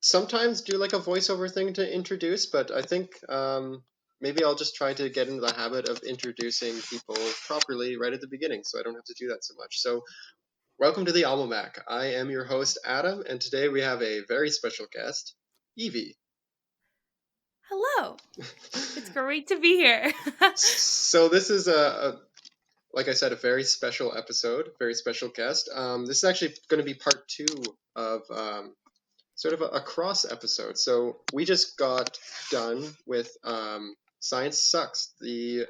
sometimes do like a voiceover thing to introduce, but I think maybe I'll just try to get into the habit of introducing people properly right at the beginning, so I don't have to do that so much. So, welcome to the AlmaMAC. I am your host, Adam, and today we have a very special guest, Evie. Hello. It's great to be here. So this is like I said, a very special episode, very special guest. This is actually going to be part 2 of sort of a cross episode. So we just got done with Science Sucks, the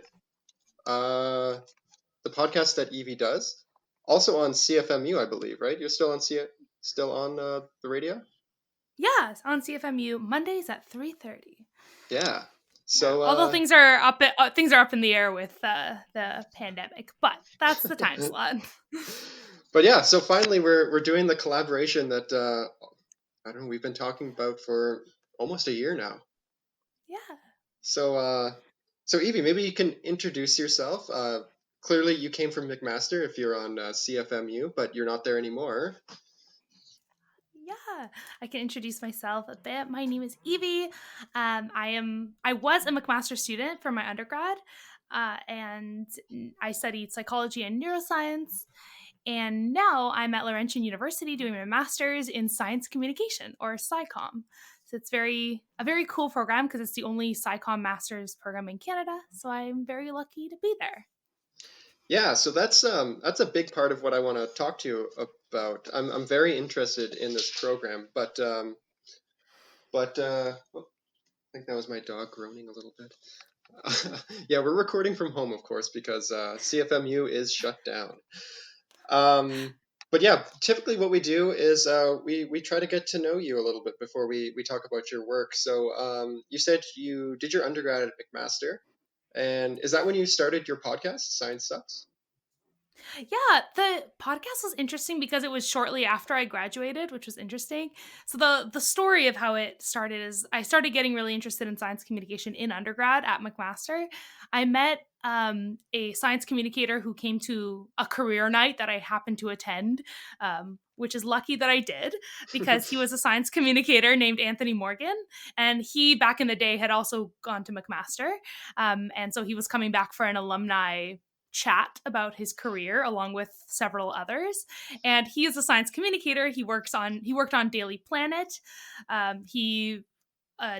podcast that Evie does, also on CFMU, I believe, right? You're still on the radio? Yes, on CFMU Mondays at 3:30. Yeah. Yeah. So Although things are up in the air with the pandemic, but that's the time slot. but yeah, so finally we're doing the collaboration that I don't know, we've been talking about for almost a year now. Yeah. So Evie, maybe you can introduce yourself. Clearly you came from McMaster if you're on CFMU, but you're not there anymore. Yeah, I can introduce myself a bit. My name is Evie. I was a McMaster student for my undergrad, and I studied psychology and neuroscience. And now I'm at Laurentian University doing my master's in science communication, or SciComm. So it's a very cool program because it's the only SciComm master's program in Canada. So I'm very lucky to be there. Yeah, so that's a big part of what I want to talk to you about. I'm very interested in this program, but I think that was my dog groaning a little bit. Yeah, we're recording from home, of course, because CFMU is shut down. But yeah, typically what we do is we try to get to know you a little bit before we talk about your work. So you said you did your undergrad at McMaster, and is that when you started your podcast, Science Sucks? Yeah, the podcast was interesting because it was shortly after I graduated, which was interesting. So the story of how it started is I started getting really interested in science communication in undergrad at McMaster. I met a science communicator who came to a career night that I happened to attend, which is lucky that I did because he was a science communicator named Anthony Morgan, and he back in the day had also gone to McMaster, and so he was coming back for an alumni chat about his career along with several others, and he is a science communicator. He worked on Daily Planet. He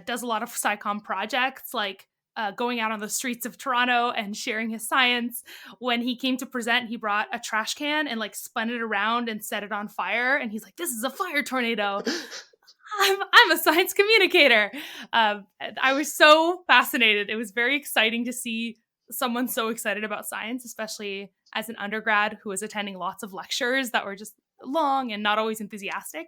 does a lot of SciComm projects like going out on the streets of Toronto and sharing his science. When he came to present, he brought a trash can and like spun it around and set it on fire, and he's like, this is a fire tornado. I'm a science communicator. I was so fascinated. It was very exciting to see someone so excited about science, especially as an undergrad who was attending lots of lectures that were just long and not always enthusiastic.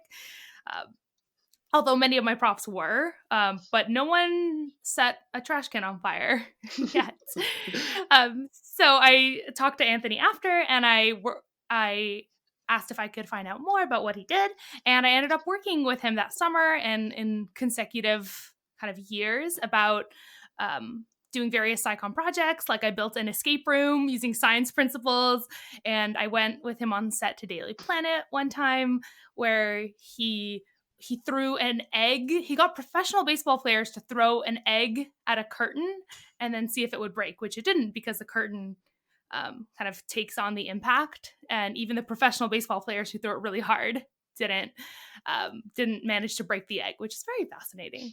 Although many of my profs were, but no one set a trash can on fire yet. So I talked to Anthony after, and I asked if I could find out more about what he did, and I ended up working with him that summer and in consecutive kind of years about doing various SciComm projects. Like I built an escape room using science principles, and I went with him on set to Daily Planet one time where he threw an egg. He got professional baseball players to throw an egg at a curtain and then see if it would break, which it didn't because the curtain kind of takes on the impact. And even the professional baseball players who throw it really hard didn't manage to break the egg, which is very fascinating.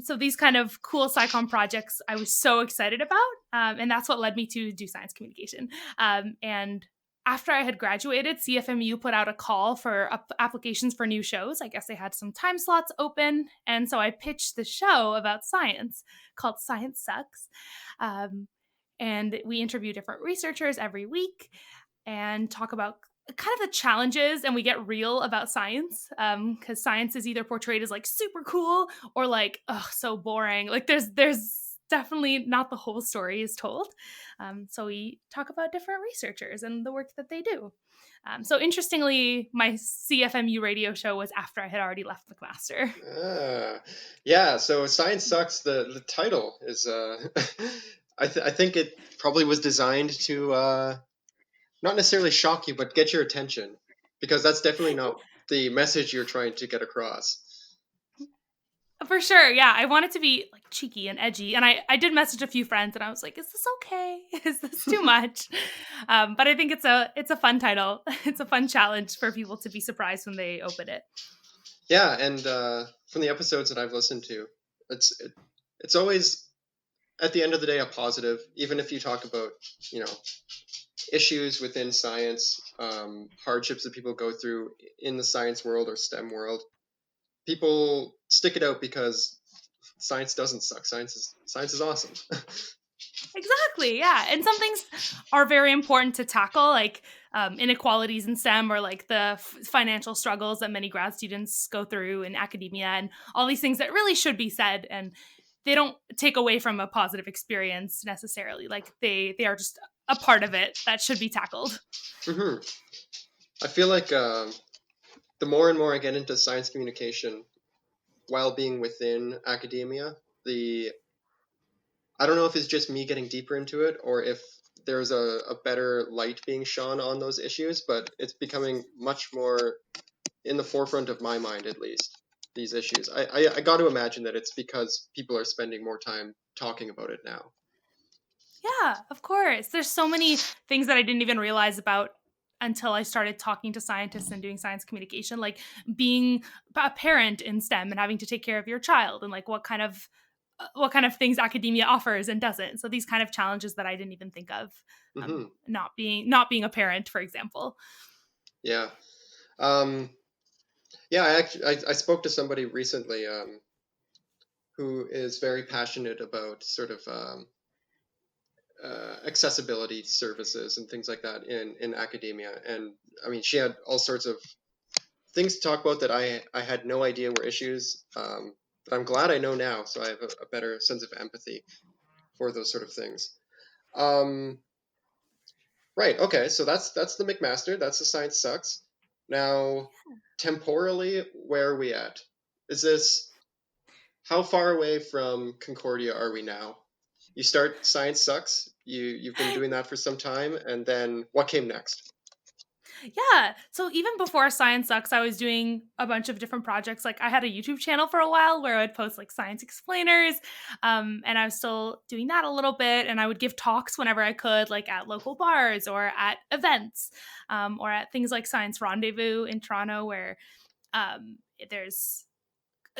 So these kind of cool SciComm projects I was so excited about, and that's what led me to do science communication. And after I had graduated, CFMU put out a call for applications for new shows. I guess they had some time slots open, and so I pitched the show about science called Science Sucks. And we interview different researchers every week and talk about kind of the challenges, and we get real about science because science is either portrayed as like super cool or like so boring. Like there's definitely not the whole story is told. So we talk about different researchers and the work that they do. So interestingly, my CFMU radio show was after I had already left McMaster. Yeah, so Science Sucks, the title is I think it probably was designed to not necessarily shock you, but get your attention, because that's definitely not the message you're trying to get across. For sure, yeah. I want it to be like cheeky and edgy, and I did message a few friends, and I was like, "Is this okay? Is this too much?" But I think it's a fun title. It's a fun challenge for people to be surprised when they open it. Yeah, and from the episodes that I've listened to, it's always at the end of the day a positive, even if you talk about you know issues within science, hardships that people go through in the science world or STEM world. People stick it out because science doesn't suck. Science is awesome. Exactly, yeah. And some things are very important to tackle, like inequalities in STEM or like the financial struggles that many grad students go through in academia and all these things that really should be said. And they don't take away from a positive experience necessarily. Like they are just a part of it that should be tackled. Hmm. I feel like the more and more I get into science communication while being within academia, the I don't know if it's just me getting deeper into it or if there's a better light being shone on those issues, but it's becoming much more in the forefront of my mind, at least, these issues. I got to imagine that it's because people are spending more time talking about it now. Yeah, of course. There's so many things that I didn't even realize about until I started talking to scientists and doing science communication, like being a parent in STEM and having to take care of your child and like what kind of things academia offers and doesn't. So these kind of challenges that I didn't even think of, Hmm. not being a parent, for example. Yeah. Um, yeah, I spoke to somebody recently who is very passionate about sort of accessibility services and things like that in academia. And I mean, she had all sorts of things to talk about that I had no idea were issues. But I'm glad I know now, so I have a better sense of empathy for those sort of things. Um, right. Okay. So that's the McMaster. That's the Science Sucks. Now, temporally, where are we at? Is this how far away from Concordia are we now? You start Science Sucks. You've been doing that for some time, and then what came next? Yeah. So even before Science Sucks, I was doing a bunch of different projects. Like I had a YouTube channel for a while where I would post like science explainers, and I was still doing that a little bit. And I would give talks whenever I could, like at local bars or at events, or at things like Science Rendezvous in Toronto, where there's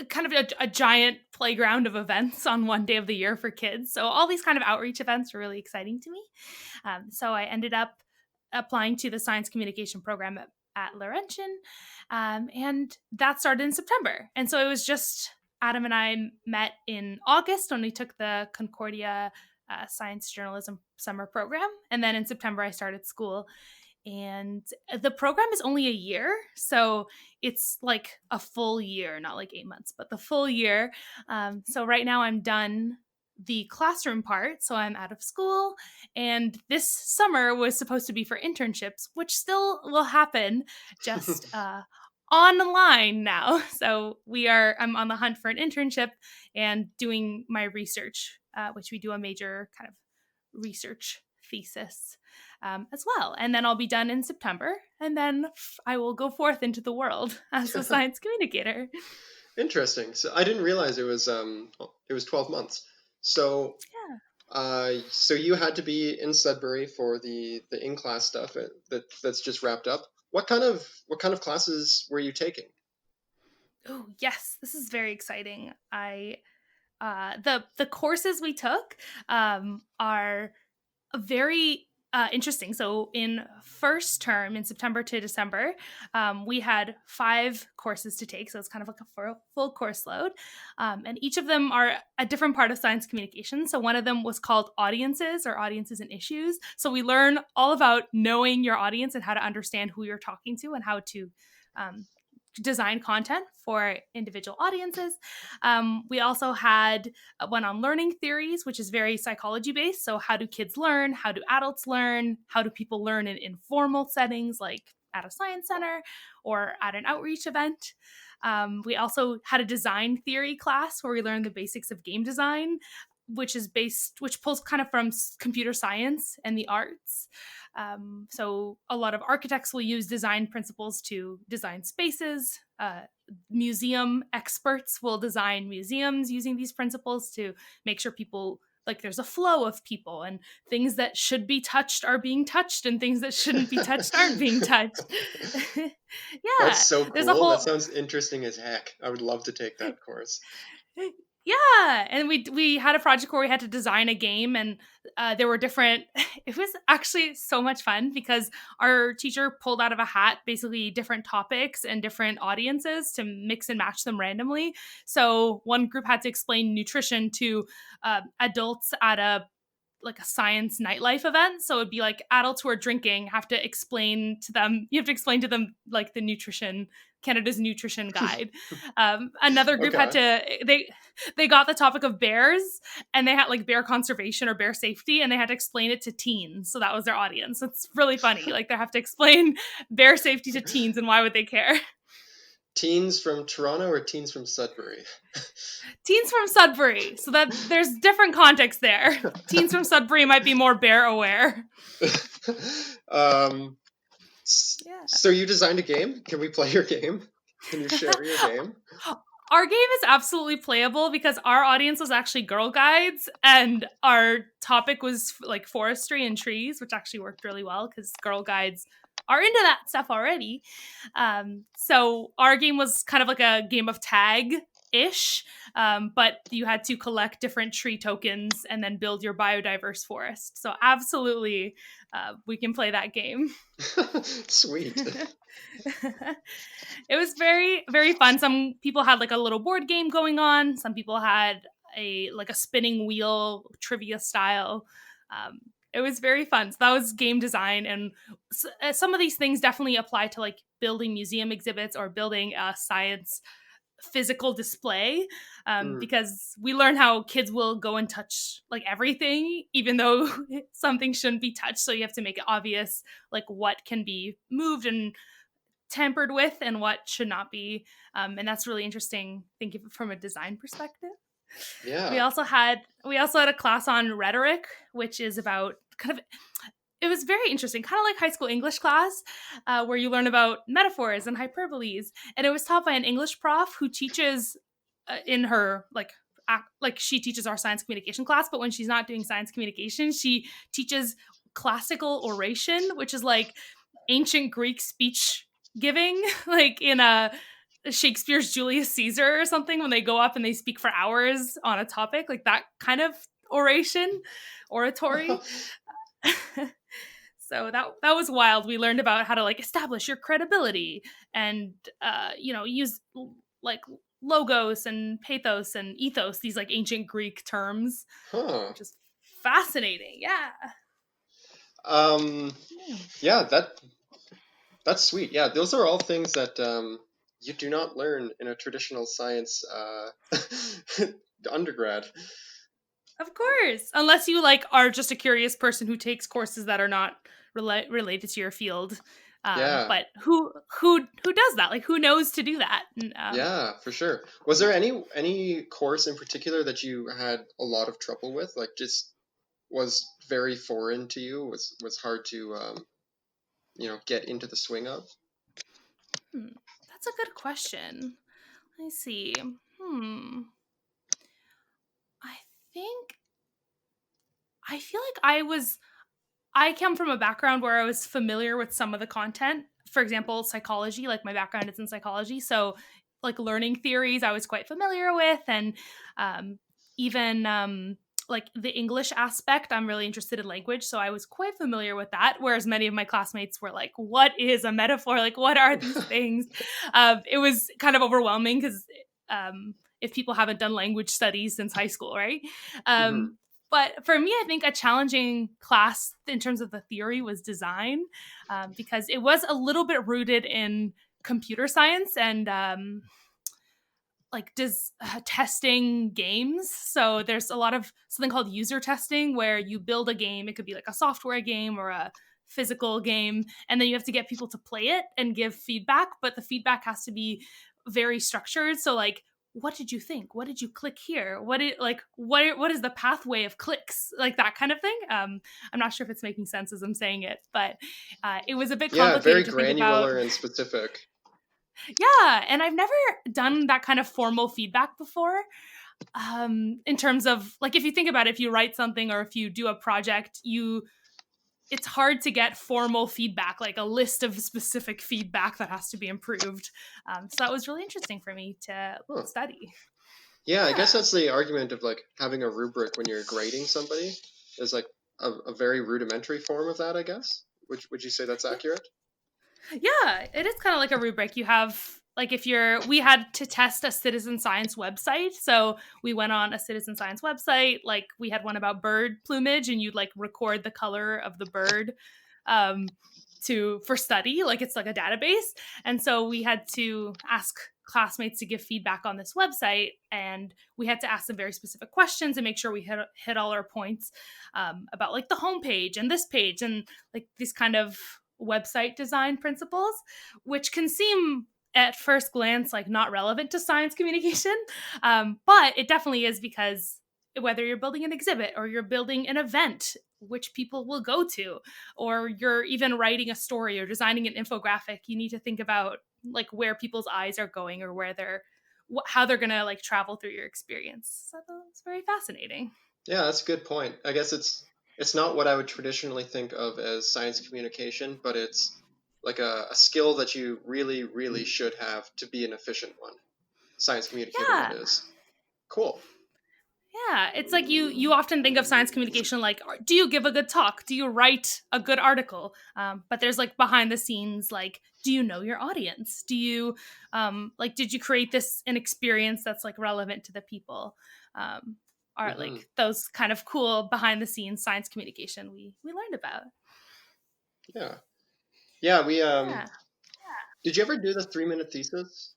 kind of a giant playground of events on one day of the year for kids. So all these kind of outreach events were really exciting to me. So I ended up applying to the science communication program at Laurentian, and that started in September. And so it was just Adam and I met in August when we took the Concordia Science Journalism Summer Program, and then in September I started school. And the program is only a year, so it's like a full year, not like 8 months, but the full year. So right now I'm done the classroom part, so I'm out of school, and this summer was supposed to be for internships, which still will happen, just online now. So I'm on the hunt for an internship and doing my research, which we do a major kind of research thesis as well. And then I'll be done in September, and then I will go forth into the world as a science communicator. Interesting. So I didn't realize it was 12 months. So Yeah. so you had to be in Sudbury for the in class stuff that's just wrapped up. What kind of classes were you taking? Oh yes, this is very exciting. The courses we took are very interesting. So in first term in September to December, we had 5 courses to take. So it's kind of like a full course load. And each of them are a different part of science communication. So one of them was called audiences or audiences and issues. So we learn all about knowing your audience and how to understand who you're talking to and how to um, design content for individual audiences. We also had one on learning theories, which is very psychology based. So, how do kids learn? How do adults learn? How do people learn in informal settings like at a science center or at an outreach event? We also had a design theory class where we learned the basics of game design, which pulls kind of from computer science and the arts. So a lot of architects will use design principles to design spaces. museum experts will design museums using these principles to make sure people, like, there's a flow of people, and things that should be touched are being touched and things that shouldn't be touched aren't being touched. That's Yeah, so there's a cool. That whole sounds interesting as heck. I would love to take that course. yeah, and we had a project where we had to design a game, and there were different. It was actually so much fun because our teacher pulled out of a hat basically different topics and different audiences to mix and match them randomly. So one group had to explain nutrition to adults at a science nightlife event. So it'd be like adults who are drinking have to explain to them, you have to explain to them like the nutrition, Canada's nutrition guide. Another group had Okay. to, they got the topic of bears, and they had like bear conservation or bear safety, and they had to explain it to teens. So that was their audience. It's really funny. Like they have to explain bear safety to teens, and why would they care? Teens from Toronto or teens from Sudbury? Teens from Sudbury. So that there's different context there. Teens from Sudbury might be more bear aware. um, Yeah. so you designed a game? Can we play your game? Can you share your game? Our game is absolutely playable because our audience was actually Girl Guides, and our topic was like forestry and trees, which actually worked really well because Girl Guides are into that stuff already. So our game was kind of like a game of tag ish, but you had to collect different tree tokens and then build your biodiverse forest. So absolutely, we can play that game. Sweet. It was very, very fun. Some people had like a little board game going on. Some people had a spinning wheel trivia style. It was very fun. So that was game design, and some of these things definitely apply to like building museum exhibits or building a science physical display, because we learn how kids will go and touch like everything even though something shouldn't be touched, so you have to make it obvious like what can be moved and tampered with and what should not be, and that's really interesting, think of it from a design perspective. Yeah. We also had a class on rhetoric, which is about it was very interesting, kind of like high school English class, where you learn about metaphors and hyperboles. And it was taught by an English prof who teaches in her she teaches our science communication class, but when she's not doing science communication, she teaches classical oration, which is like ancient Greek speech giving, like in a Shakespeare's Julius Caesar or something, when they go up and they speak for hours on a topic, like that kind of oratory. So that was wild. We learned about how to like establish your credibility and use like logos and pathos and ethos, these like ancient Greek terms, which is fascinating. Yeah, that's sweet. Yeah, those are all things that you do not learn in a traditional science undergrad. Of course, unless you like are just a curious person who takes courses that are not related to your field. Yeah. But who does that? Like, who knows to do that? Yeah, for sure. Was there any course in particular that you had a lot of trouble with? Like, just was very foreign to you? Was hard to get into the swing of? That's a good question. Let me see. I feel like I come from a background where I was familiar with some of the content. For example, psychology, like my background is in psychology. So like learning theories, I was quite familiar with. And even like the English aspect, I'm really interested in language. So I was quite familiar with that. Whereas many of my classmates were like, what is a metaphor? Like, what are these things? It was kind of overwhelming because if people haven't done language studies since high school, right? But for me, I think a challenging class in terms of the theory was design, because it was a little bit rooted in computer science and testing games. So there's a lot of something called user testing where you build a game. It could be like a software game or a physical game, and then you have to get people to play it and give feedback, but the feedback has to be very structured. So like, what did you think? What did you click here? What is the pathway of clicks? Like that kind of thing. I'm not sure if it's making sense as I'm saying it, but it was a bit complicated very to think about. granular and specific. Yeah, and I've never done that kind of formal feedback before. In terms of like, if you think about it, if you write something or if you do a project, it's hard to get formal feedback, like a list of specific feedback that has to be improved. So that was really interesting for me to Huh. study. Yeah, I guess Yeah. that's the argument of like having a rubric when you're grading somebody is like a very rudimentary form of that, I guess. Would you say that's accurate? Yeah, it is kind of like a rubric. You have like if you're we had to test a citizen science website. So we went on a citizen science website, like we had one about bird plumage and you'd like record the color of the bird um to for study, like it's like a database. And so we had to ask classmates to give feedback on this website and we had to ask them very specific questions and make sure we hit all our points about like the homepage and this page and like these kind of website design principles, which can seem at first glance like not relevant to science communication, but it definitely is because whether you're building an exhibit or you're building an event which people will go to, or you're even writing a story or designing an infographic, you need to think about like where people's eyes are going or where they're how they're gonna like travel through your experience. So that's very fascinating. Yeah, that's a good point. I guess it's not what I would traditionally think of as science communication, but it's like a skill that you really, really should have to be an efficient one. Science communicator, that Yeah. is. Cool. Yeah, it's like you often think of science communication like, do you give a good talk? Do you write a good article? But there's like behind the scenes, like, do you know your audience? Do you like did you create this an experience that's like relevant to the people? Are Hmm. like those kind of cool behind the scenes science communication we learned about. Yeah. Yeah, we Yeah, did you ever do the 3 minute thesis?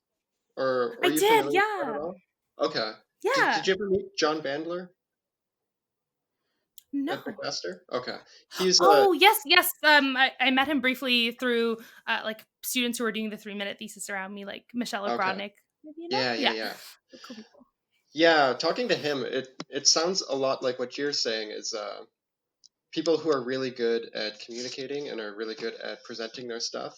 Or are I you did. familiar with that at Yeah, all? Okay. Did yeah. you ever meet John Bandler at No. McMaster? Okay. He's Oh yes, yes. I met him briefly through like students who were doing the 3 minute thesis around me, like Michelle okay. Ogrodnik. Maybe you know? Yeah, yeah, Yeah, yeah. cool people. Yeah, talking to him, it sounds a lot like what you're saying is people who are really good at communicating and are really good at presenting their stuff.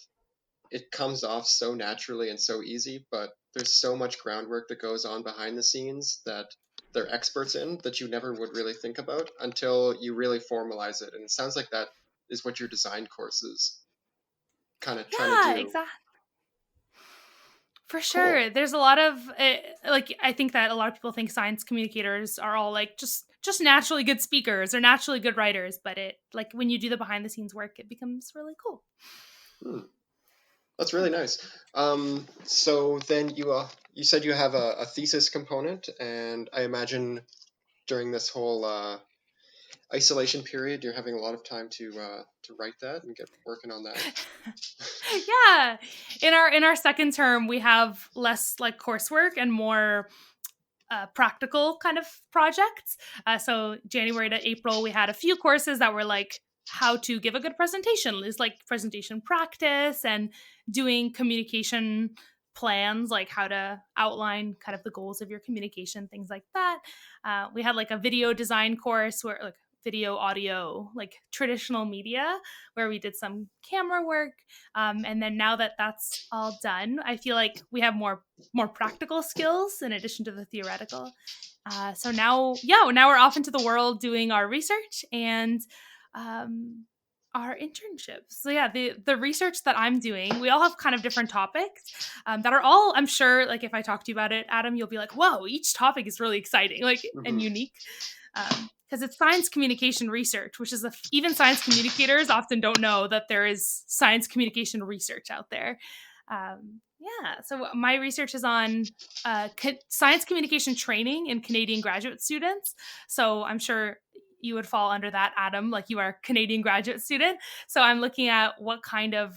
It comes off so naturally and so easy, but there's so much groundwork that goes on behind the scenes that they're experts in that you never would really think about until you really formalize it. And it sounds like that is what your design course is kind of trying to Yeah, do. exactly. For Cool. sure. There's a lot of like I think that a lot of people think science communicators are all like just naturally good speakers or naturally good writers, but it like when you do the behind the scenes work, it becomes really cool. Hmm. That's really nice. So then you said you have a thesis component, and I imagine during this whole isolation period, you're having a lot of time to write that and get working on that. Yeah. In our second term, we have less like coursework and more practical kind of projects. So January to April, we had a few courses that were like how to give a good presentation, is like presentation practice and doing communication plans, like how to outline kind of the goals of your communication, things like that. We had like a video design course where like video audio like traditional media where we did some camera work, and then now that that's all done I feel like we have more practical skills in addition to the theoretical. So now, yeah, now we're off into the world doing our research and um, our internships. So yeah, the research that I'm doing, we all have kind of different topics that are all, I'm sure, like if I talk to you about it, Adam, you'll be like, whoa, each topic is really exciting, like and Hmm. unique. Because it's science communication research, which is even science communicators often don't know that there is science communication research out there. Yeah, so my research is on science communication training in Canadian graduate students. So I'm sure you would fall under that, Adam, like you are a Canadian graduate student. So I'm looking at what kind of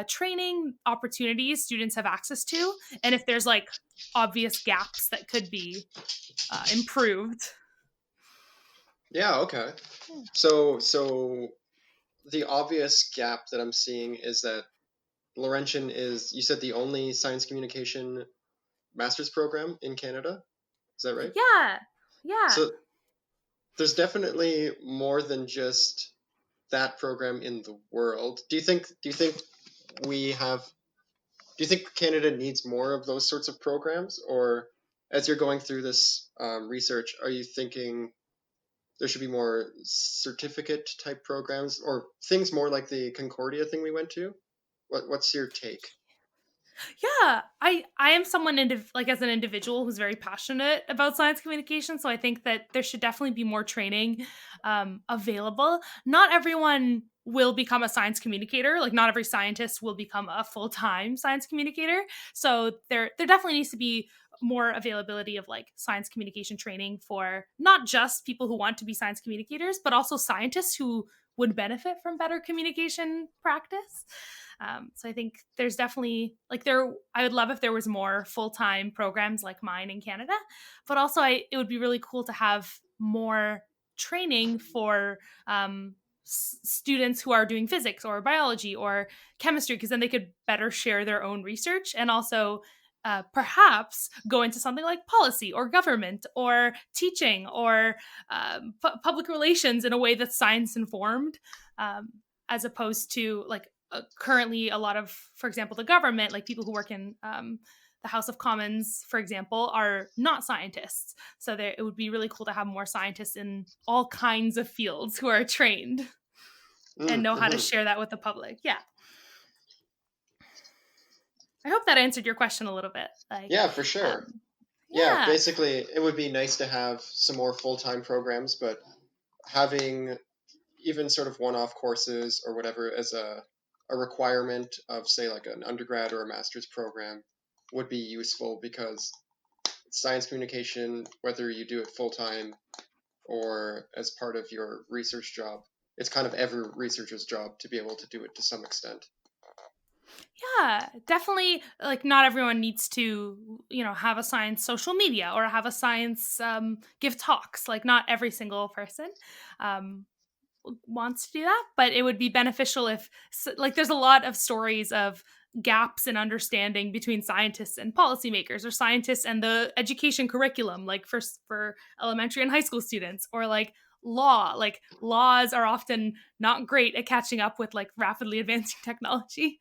training opportunities students have access to, and if there's like obvious gaps that could be improved. Yeah. Okay. So the obvious gap that I'm seeing is that Laurentian is, you said, the only science communication master's program in Canada. Is that right? Yeah, yeah. So there's definitely more than just that program in the world. Do you think we have Do you think Canada needs more of those sorts of programs, or as you're going through this research, are you thinking there should be more certificate type programs or things more like the Concordia thing we went to? What's your take? Yeah, I am someone like as an individual who's very passionate about science communication, so I think that there should definitely be more training available. Not everyone will become a science communicator. Like not every scientist will become a full-time science communicator. So there definitely needs to be more availability of like science communication training for not just people who want to be science communicators, but also scientists who would benefit from better communication practice. So I think there's definitely like I would love if there was more full-time programs like mine in Canada, but also it would be really cool to have more training for students who are doing physics or biology or chemistry, because then they could better share their own research and also perhaps go into something like policy or government or teaching or public relations in a way that's science informed, as opposed to like currently a lot of, for example, the government, like people who work in the House of Commons, for example, are not scientists. So it would be really cool to have more scientists in all kinds of fields who are trained and know how to Mm-hmm. share that with the public. Yeah. I hope that answered your question a little bit. Like, Yeah, for sure. Yeah, yeah. basically, it would be nice to have some more full-time programs, but having even sort of one-off courses or whatever as a requirement of, say, like an undergrad or a master's program would be useful, because science communication, whether you do it full-time or as part of your research job, it's kind of every researcher's job to be able to do it to some extent. Yeah, definitely. Like, not everyone needs to, have a science social media or have a science give talks. Like, not every single person um, wants to do that, but it would be beneficial if, like, there's a lot of stories of gaps in understanding between scientists and policymakers, or scientists and the education curriculum, like for elementary and high school students, or like law. Like laws are often not great at catching up with like rapidly advancing technology.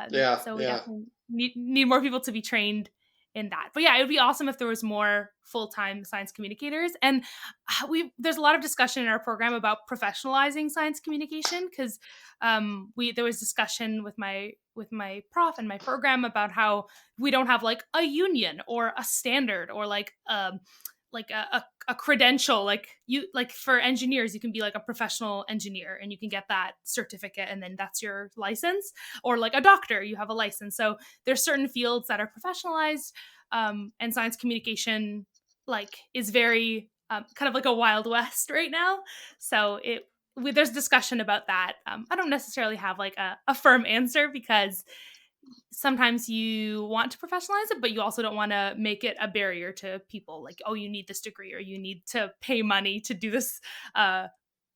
Yeah, So we yeah. definitely need more people to be trained in that. But yeah, it would be awesome if there was more full-time science communicators. And there's a lot of discussion in our program about professionalizing science communication, because there was discussion with my prof and my program about how we don't have like a union or a standard or like a credential. Like you, like for engineers, you can be like a professional engineer and you can get that certificate and then that's your license. Or like a doctor, you have a license. So there's certain fields that are professionalized, and science communication like is very kind of like a wild west right now. So there's discussion about that. I don't necessarily have like a firm answer, because sometimes you want to professionalize it, but you also don't want to make it a barrier to people. Like, oh, you need this degree or you need to pay money to do this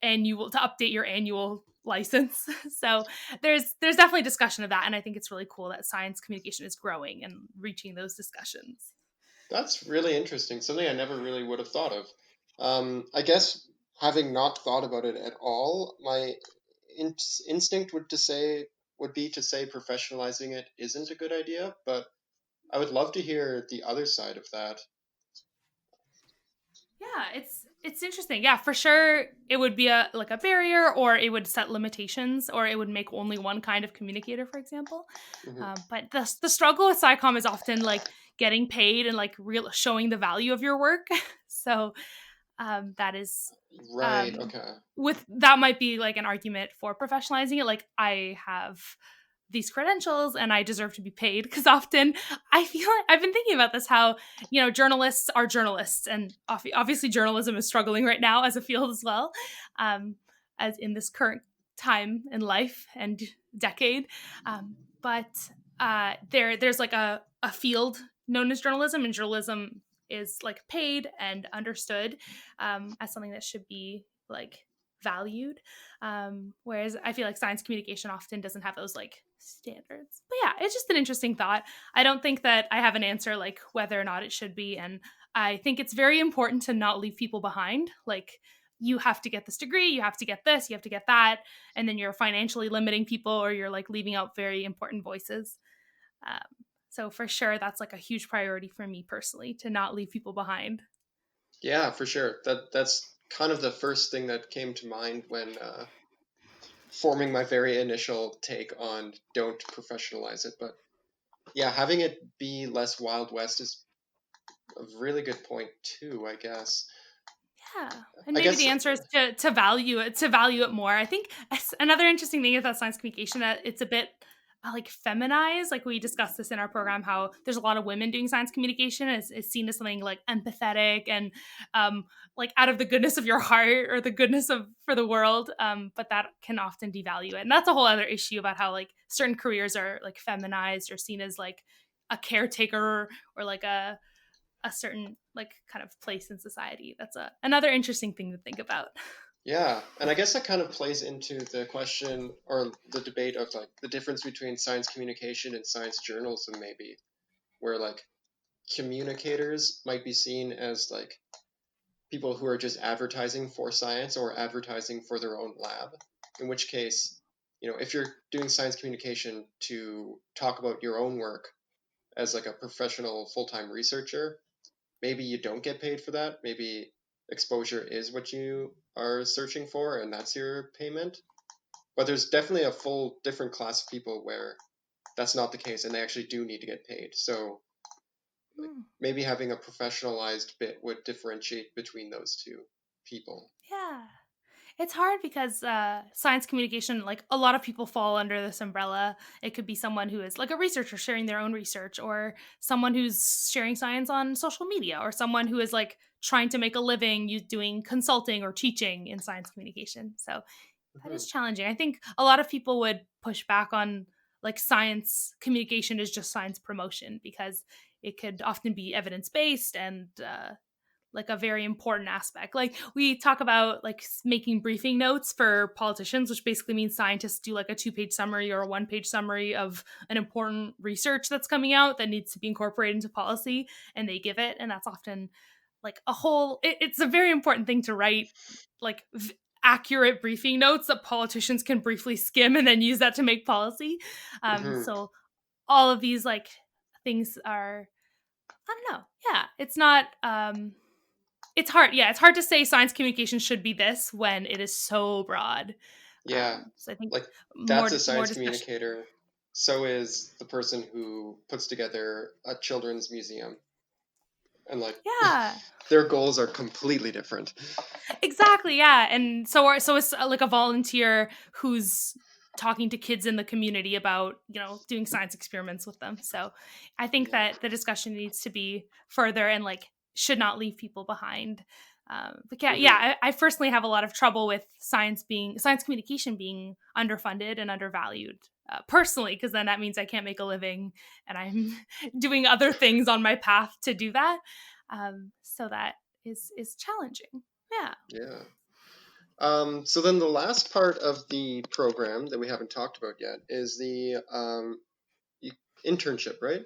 annual to update your annual license. So there's definitely discussion of that, and I think it's really cool that science communication is growing and reaching those discussions. That's really interesting. Something I never really would have thought of. I guess having not thought about it at all, my instinct would be to say professionalizing it isn't a good idea. But I would love to hear the other side of that. Yeah, it's interesting. Yeah, for sure it would be a like a barrier, or it would set limitations, or it would make only one kind of communicator, for example. Hmm. But the struggle with SciComm is often like getting paid and like real showing the value of your work. So that is Right. um, Okay. with that might be like an argument for professionalizing it. Like I have these credentials and I deserve to be paid, because often I feel like I've been thinking about this, how journalists are journalists, and obviously journalism is struggling right now as a field as well, um, as in this current time in life and decade. But there's like a field known as journalism, and journalism is like paid and understood as something that should be like valued. Whereas I feel like science communication often doesn't have those like standards. But yeah, it's just an interesting thought. I don't think that I have an answer like whether or not it should be. And I think it's very important to not leave people behind. Like, you have to get this degree, you have to get this, you have to get that. And then you're financially limiting people, or you're like leaving out very important voices. So for sure, that's like a huge priority for me personally to not leave people behind. Yeah, for sure. That's kind of the first thing that came to mind when forming my very initial take on don't professionalize it. But yeah, having it be less Wild West is a really good point too, I guess. Yeah. And I maybe guess the answer is to value it more. I think another interesting thing about science communication that it's a bit like feminized. Like we discussed this in our program, how there's a lot of women doing science communication. It's seen as something like empathetic and like out of the goodness of your heart or the goodness of for the world. But that can often devalue it, and that's a whole other issue about how like certain careers are like feminized or seen as like a caretaker or like a certain like kind of place in society. That's another interesting thing to think about. yeah, and I guess that kind of plays into the question or the debate of like the difference between science communication and science journalism, maybe, where like communicators might be seen as like people who are just advertising for science or advertising for their own lab. In which case, if you're doing science communication to talk about your own work as like a professional full-time researcher, maybe you don't get paid for that. Maybe exposure is what you are searching for and that's your payment. But there's definitely a full different class of people where that's not the case and they actually do need to get paid. So Mm, maybe having a professionalized bit would differentiate between those two people. yeah. It's hard because science communication, like a lot of people fall under this umbrella. It could be someone who is like a researcher sharing their own research, or someone who's sharing science on social media, or someone who is like trying to make a living doing consulting or teaching in science communication. So that Mhm. is challenging. I think a lot of people would push back on like science communication is just science promotion because it could often be evidence based and like a very important aspect. Like we talk about like making briefing notes for politicians, which basically means scientists do like a 2-page summary or a 1-page summary of an important research that's coming out that needs to be incorporated into policy, and they give it, and that's often like a whole. It's a very important thing to write, like accurate briefing notes that politicians can briefly skim and then use that to make policy. Mhm. So all of these like things are, I don't know. Yeah, it's not. It's hard. Yeah, it's hard to say science communication should be this when it is so broad. Yeah, So I think like that's more a more science discussion. communicator. So is the person who puts together a children's museum, and like Yeah, their goals are completely different. exactly. Yeah, and so it's like a volunteer who's talking to kids in the community about doing science experiments with them. So I think Yeah. that the discussion needs to be further and like should not leave people behind. But yeah, Hmm. I personally have a lot of trouble with science communication being underfunded and undervalued personally, because then that means I can't make a living and I'm doing other things on my path to do that. So that is challenging. Yeah. Yeah. So then the last part of the program that we haven't talked about yet is the internship, right?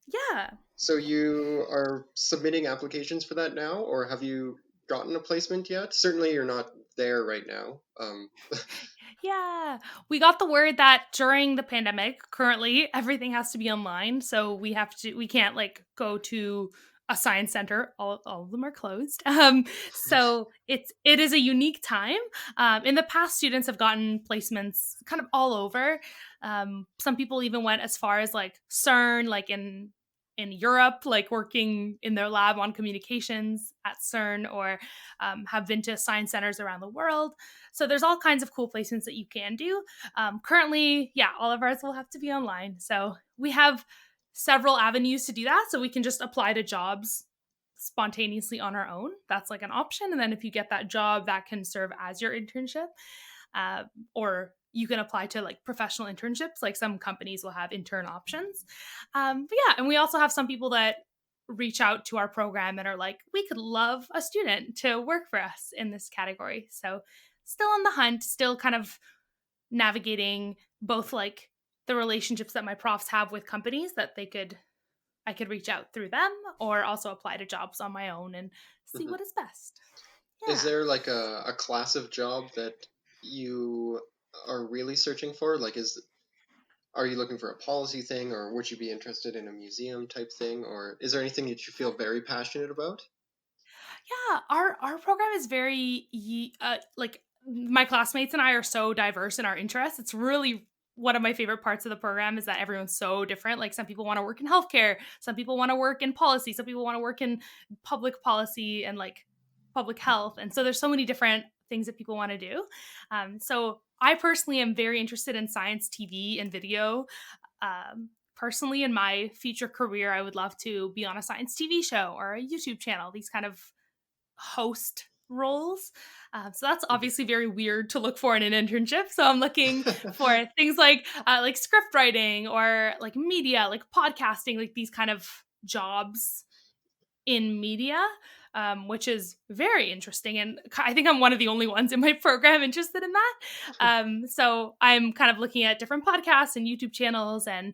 Yeah. So you are submitting applications for that now, or have you gotten a placement yet? Certainly, you're not there right now. Yeah. We got the word that during the pandemic, currently everything has to be online. So we can't like go to a science center. All of them are closed. So it is a unique time. In the past, students have gotten placements kind of all over. Some people even went as far as like CERN, like in Europe, like working in their lab on communications at CERN, or have been to science centers around the world. So there's all kinds of cool placements that you can do. Currently, yeah, all of ours will have to be online. So we have several avenues to do that. So we can just apply to jobs spontaneously on our own. That's like an option. And then if you get that job, that can serve as your internship. Or you can apply to like professional internships. Like some companies will have intern options. But yeah, and we also have some people that reach out to our program and are like, we could love a student to work for us in this category. So still on the hunt, still kind of navigating both like the relationships that my profs have with companies that I could reach out through them, or also apply to jobs on my own and see Mhm. what is best. Is Yeah. there like a class of job that you are really searching for? Like, is are you looking for a policy thing, or would you be interested in a museum type thing, or is there anything that you feel very passionate about? Yeah, our program is very like my classmates and I are so diverse in our interests. It's really one of my favorite parts of the program is that everyone's so different. Like some people want to work in healthcare, some people want to work in policy, some people want to work in public policy and like public health. And so there's so many different things that people want to do. So I personally am very interested in science TV and video. Personally, in my future career, I would love to be on a science TV show or a YouTube channel, these kind of host roles. So that's obviously very weird to look for in an internship. So I'm looking for things like script writing or like media, like podcasting, like these kind of jobs in media, which is very interesting. And I think I'm one of the only ones in my program interested in that. So I'm kind of looking at different podcasts and YouTube channels, and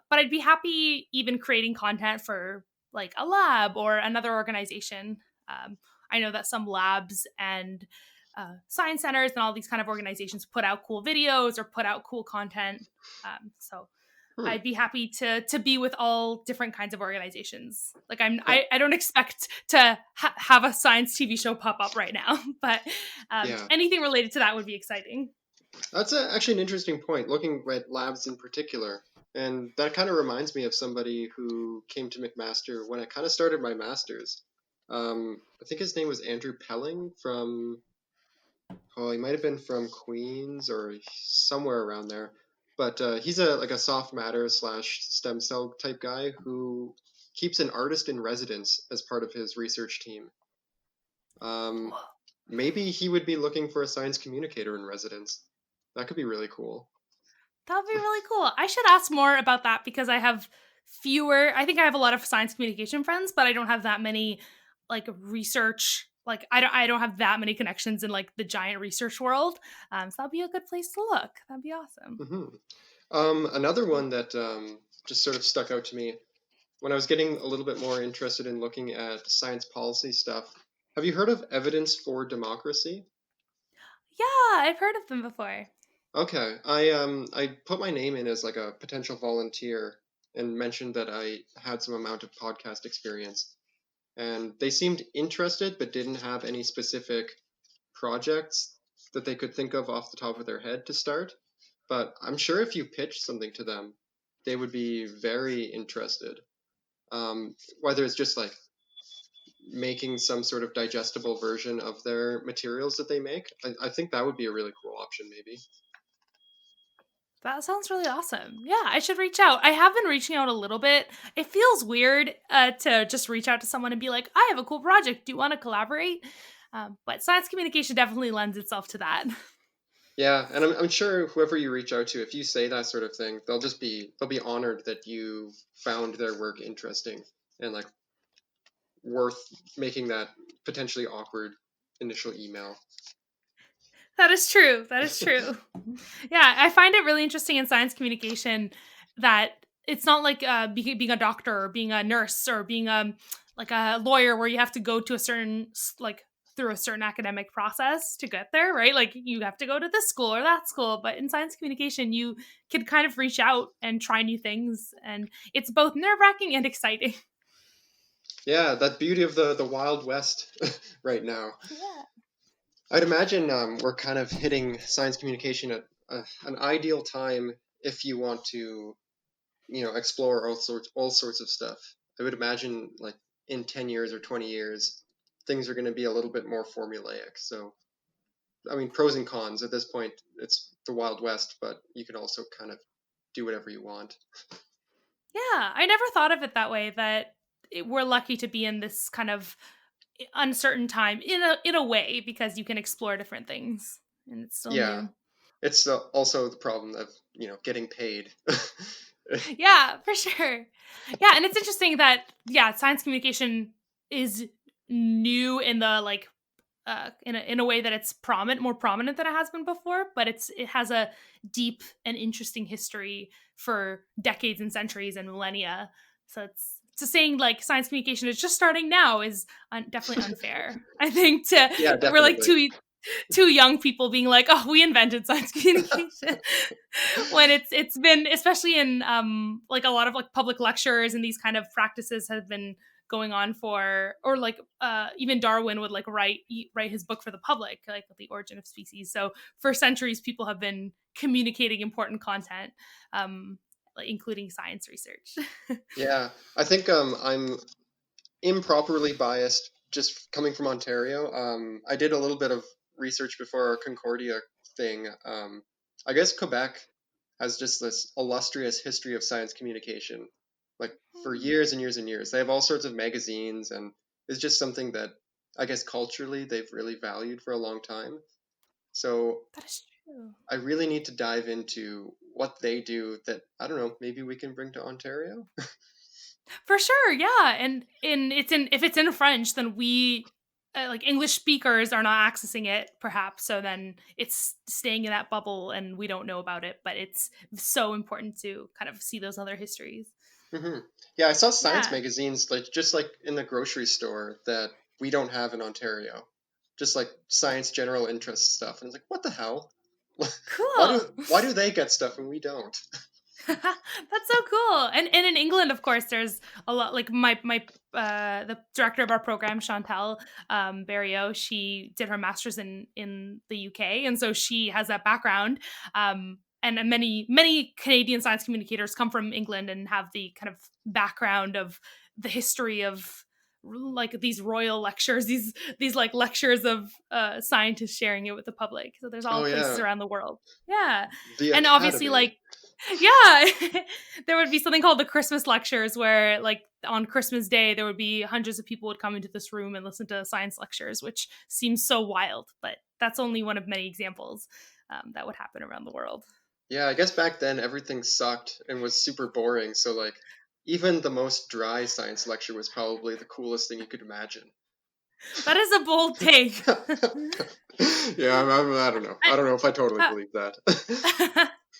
but I'd be happy even creating content for like a lab or another organization. Um, I know that some labs and science centers and all these kind of organizations put out cool videos or put out cool content. So Hmm. I'd be happy to be with all different kinds of organizations. Like That, I don't expect to have a science TV show pop up right now, but yeah, anything related to that would be exciting. that's actually an interesting point, looking at labs in particular. And that kind of reminds me of somebody who came to McMaster when I kind of started my master's. I think his name was Andrew Pelling from, oh, he might have been from Queens or somewhere around there. But he's a like a soft matter slash stem cell type guy who keeps an artist in residence as part of his research team. Um, Cool. maybe he would be looking for a science communicator in residence. That could be really cool. That would be really cool. I should ask more about that because I have fewer. I think I have a lot of science communication friends, but I don't have that many like research. Like I don't have that many connections in like the giant research world. So that'd be a good place to look. That'd be awesome. Hmm. Another one that just sort of stuck out to me when I was getting a little bit more interested in looking at science policy stuff. Have you heard of Evidence for Democracy? Yeah, I've heard of them before. Okay, I put my name in as like a potential volunteer and mentioned that I had some amount of podcast experience, and they seemed interested but didn't have any specific projects that they could think of off the top of their head to start. But I'm sure if you pitch something to them, they would be very interested. Whether it's just like making some sort of digestible version of their materials that they make, I think that would be a really cool option, maybe. That sounds really awesome. Yeah, I should reach out. I have been reaching out a little bit. It feels weird to just reach out to someone and be like, I have a cool project. Do you want to collaborate? But science communication definitely lends itself to that. Yeah, and I'm sure whoever you reach out to, if you say that sort of thing, they'll be honored that you found their work interesting and like worth making that potentially awkward initial email. That is true. That is true. Yeah, I find it really interesting in science communication that it's not like being a doctor or being a nurse or being like a lawyer where you have to go to a certain like through a certain academic process to get there, right? Like you have to go to this school or that school, but in science communication you can kind of reach out and try new things, and it's both nerve-wracking and exciting. Yeah, that beauty of the Wild West right now. Yeah. I'd imagine we're kind of hitting science communication at an ideal time if you want to, explore all sorts of stuff. I would imagine like in 10 years or 20 years, things are going to be a little bit more formulaic. So, I mean, pros and cons at this point, it's the Wild West, but you can also kind of do whatever you want. Yeah, I never thought of it that way, that we're lucky to be in this kind of uncertain time in a way because you can explore different things and it's still Yeah, new. it's also the problem of, getting paid. Yeah, for sure. Yeah, and it's interesting that yeah, science communication is new in the like in a way that it's more prominent than it has been before, but it has a deep and interesting history for decades and centuries and millennia. So it's saying like science communication is just starting now is definitely unfair. I think to Yeah, we're like definitely. two young people being like, "Oh, we invented science communication," when it's been, especially in like a lot of like public lectures and these kind of practices have been going on for, or like even Darwin would like write his book for the public, like The Origin of Species. So for centuries, people have been communicating important content, like including science research. Yeah, I think I'm improperly biased just coming from Ontario. I did a little bit of research before our Concordia thing. I guess Quebec has just this illustrious history of science communication, like for years and years and years. They have all sorts of magazines, and it's just something that I guess culturally they've really valued for a long time. So That is true. I really need to dive into what they do that I don't know, maybe we can bring to Ontario. For sure, yeah, and it's in, if it's in French, then we like English speakers are not accessing it, perhaps. So then it's staying in that bubble, and we don't know about it. But it's so important to kind of see those other histories. Hmm. Yeah, I saw science Yeah, magazines like just like in the grocery store that we don't have in Ontario. Just like science general interest stuff. And it's like, what the hell? cool. Why do they get stuff and we don't? That's so cool. And in England, of course, there's a lot, like my the director of our program, Chantal Barrio, she did her master's in the UK, and so she has that background. And many Canadian science communicators come from England and have the kind of background of the history of like these royal lectures, these like lectures of scientists sharing it with the public. So there's all Oh places yeah, around the world. Yeah. the And obviously, Academy. like, yeah, there would be something called the Christmas lectures where, like, on Christmas Day, there would be hundreds of people would come into this room and listen to science lectures, which seems so wild, but that's only one of many examples that would happen around the world. Yeah, I guess back then everything sucked and was super boring. So like even the most dry science lecture was probably the coolest thing you could imagine. That is a bold take. Yeah, I don't know. I don't know if I totally I, believe that.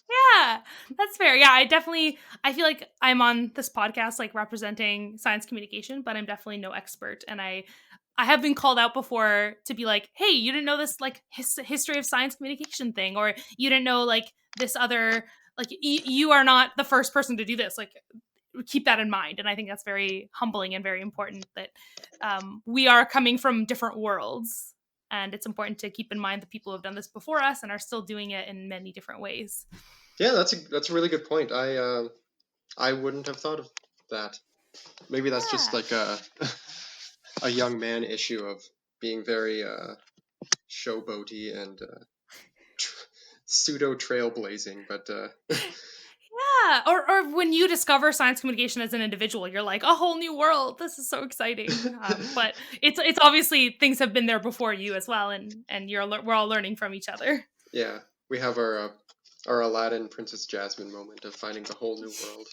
yeah, that's fair. Yeah, I feel like I'm on this podcast like representing science communication, but I'm definitely no expert. And I have been called out before to be like, "Hey, you didn't know this like history of science communication thing, or you didn't know like this other, like you are not the first person to do this." Like, keep that in mind. And I think that's very humbling and very important that we are coming from different worlds. And it's important to keep in mind the people who have done this before us and are still doing it in many different ways. Yeah, that's a really good point. I wouldn't have thought of that. Maybe that's just Yeah. like a young man issue of being very showboaty and pseudo trailblazing, but Yeah. Or when you discover science communication as an individual, you're like, a whole new world. This is so exciting. But it's obviously things have been there before you as well, and we're all learning from each other. yeah, we have our Aladdin Princess Jasmine moment of finding the whole new world.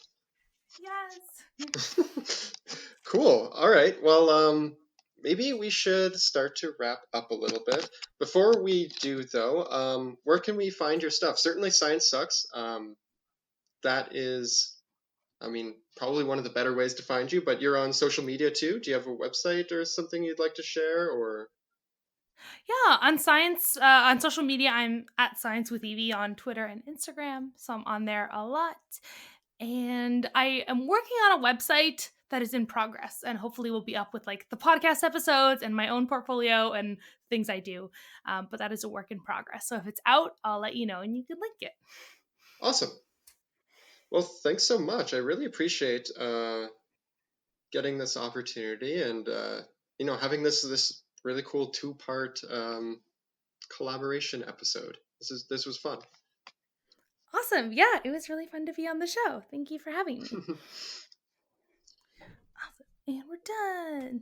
Yes. Cool. All right. Well, maybe we should start to wrap up a little bit. Before we do, though, where can we find your stuff? Certainly, Science Sucks. That is, I mean, probably one of the better ways to find you. But you're on social media too. Do you have a website or something you'd like to share? Or Yeah, on social media, I'm at Science with Evie on Twitter and Instagram, so I'm on there a lot. And I am working on a website that is in progress, and hopefully will be up with like the podcast episodes and my own portfolio and things I do. But that is a work in progress. So if it's out, I'll let you know, and you can link it. awesome. Well, thanks so much. I really appreciate getting this opportunity and having this really cool two-part collaboration episode. This was fun. Awesome. Yeah, it was really fun to be on the show. Thank you for having me. Awesome. And we're done.